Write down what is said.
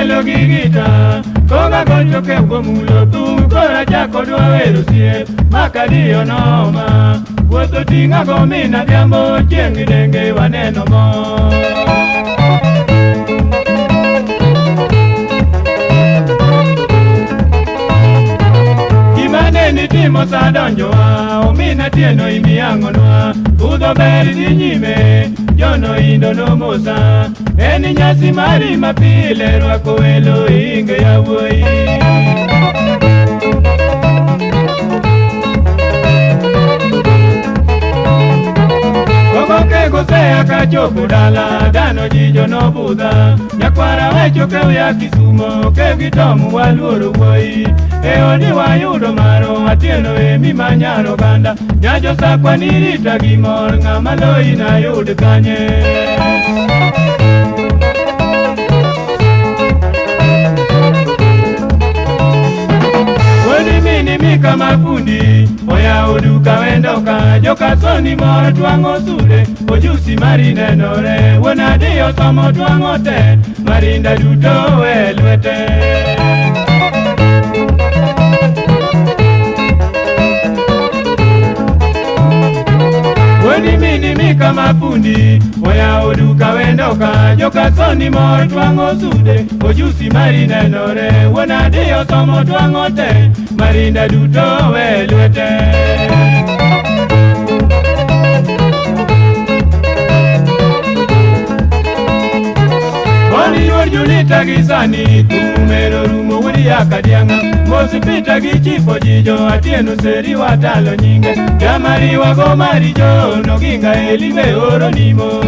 mielo gi gita koga gonjo ke mulo thum kora chako dwa wero siep makadiyo noma wuotho ting'a go mina dhiambo chieng' denge waneno mo nitimo sa donjowa omina tieno imiyang'onwa udho ber dhi nyime jono indo nomosa en nyasi mari mapile rwako welo inge yawuoyi Gosea kachopo dala dano jijo no budha nyakwara wecho ke ya Kisumo ke gitomu waluoro wuoyi e odi wayudo maro atieno emi manyaro ganda nyajo sakwa nirita gimor ng'ama loyi na yud kanye Mika mafundi oya uduka wendoka joka soni mor twango sule ojusi mari nenore wona dio somo twango te marinda duto elwete Weni mini mika mafundi oya uduka wendoka joka soni mor twango sude ojusi mari nenore wona dio somo twango te marinda duto welwete Boni yor julita gisani kumero rumo wuri yakadianga Mosipita gichifo jijo atieno seri watalo nyinge Jamari wago marijo noginga elibe oro nimo